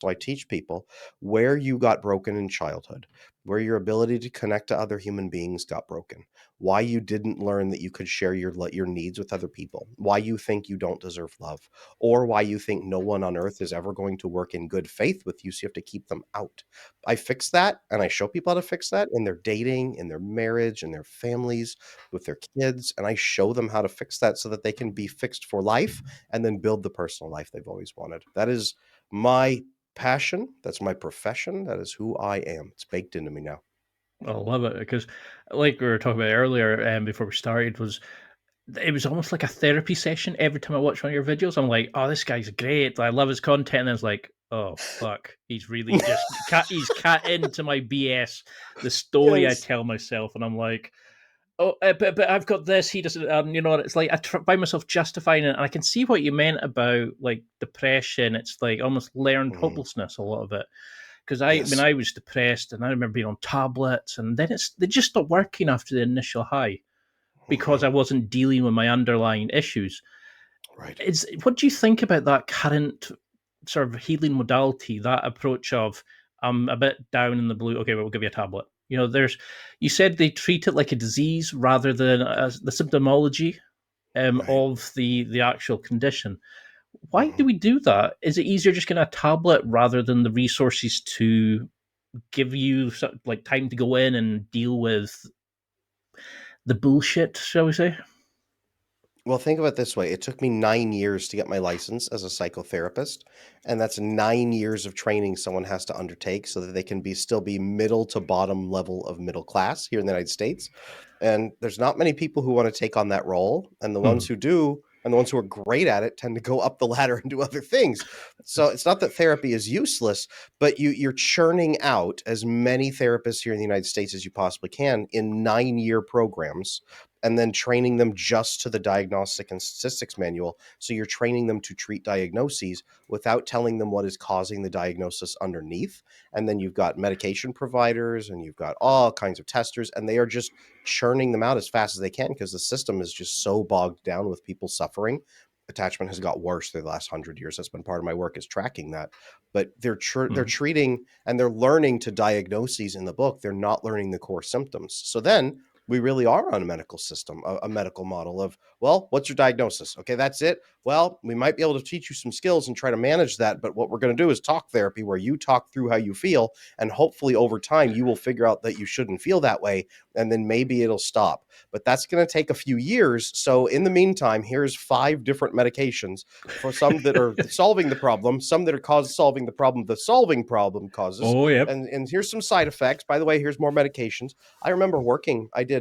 So I teach people where you got broken in childhood, where your ability to connect to other human beings got broken, why you didn't learn that you could share your needs with other people, why you think you don't deserve love, or why you think no one on earth is ever going to work in good faith with you, so you have to keep them out. I fix that, and I show people how to fix that in their dating, in their marriage, in their families, with their kids, and I show them how to fix that so that they can be fixed for life and then build the personal life they've always wanted. That is my passion. That's my profession. That is who I am. It's baked into me now. I love it because, like we were talking about earlier, before we started, it was almost like a therapy session. Every time I watch one of your videos, I'm like, "Oh, this guy's great. I love his content." And it's like, "Oh fuck, he's really just cat into my BS, the story I Yes. tell myself." And I'm like, "Oh, but I've got this. He doesn't." You know, it's like find myself justifying it, and I can see what you meant about like depression. It's like almost learned Mhm. hopelessness. A lot of it because when Yes. I was depressed, and I remember being on tablets, and then they just stopped working after the initial high because Mhm. I wasn't dealing with my underlying issues. Right. Is What do you think about that current sort of healing modality? That approach of I'm a bit down in the blue. Okay, well, we'll give you a tablet. You know, you said they treat it like a disease rather than the symptomology Right. of the actual condition. Why do Mhm. we do that? Is it easier just getting a tablet rather than the resources to give you like time to go in and deal with the bullshit, shall we say? Well, think of it this way. It took me 9 years to get my license as a psychotherapist, and that's 9 years of training someone has to undertake so that they can still be middle to bottom level of middle class here in the United States. And there's not many people who want to take on that role, and the ones Hmm. who do, and the ones who are great at it, tend to go up the ladder and do other things. So it's not that therapy is useless, but you're churning out as many therapists here in the United States as you possibly can in 9-year programs, and then training them just to the diagnostic and statistics manual. So you're training them to treat diagnoses without telling them what is causing the diagnosis underneath. And then you've got medication providers and you've got all kinds of testers, and they are just churning them out as fast as they can because the system is just so bogged down with people suffering. Attachment has got worse through the last 100 years. That's been part of my work, is tracking that. But they're Hmm. treating and they're learning to diagnoses in the book. They're not learning the core symptoms. So then we really are on a medical system, a medical model of, well, what's your diagnosis? Okay, that's it. Well, we might be able to teach you some skills and try to manage that. But what we're going to do is talk therapy, where you talk through how you feel. And hopefully over time, you will figure out that you shouldn't feel that way. And then maybe it'll stop. But that's going to take a few years. So in the meantime, here's 5 different medications for some that are solving the problem, some that are solving the problem the solving problem causes. Oh, yep. And here's some side effects. By the way, here's more medications. I remember I did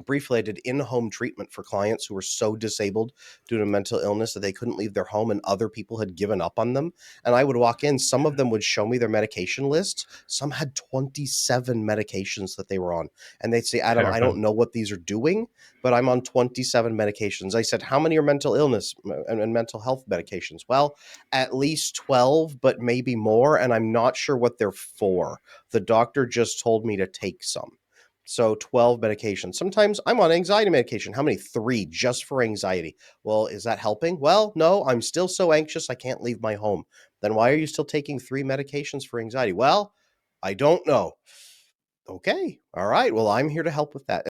briefly, I did in-home treatment for clients who were so disabled due to mental illness that they couldn't leave their home and other people had given up on them. And I would walk in, some of them would show me their medication lists. Some had 27 medications that they were on. And they'd say, Adam, I don't Terrifying. know what these are doing, but I'm on 27 medications. I said, how many are mental illness and mental health medications? Well, at least 12, but maybe more. And I'm not sure what they're for. The doctor just told me to take some. So 12 medications. Sometimes I'm on anxiety medication. How many? 3 just for anxiety. Well, is that helping? Well, no, I'm still so anxious I can't leave my home. Then why are you still taking 3 medications for anxiety? Well, I don't know. Okay. All right. Well, I'm here to help with that.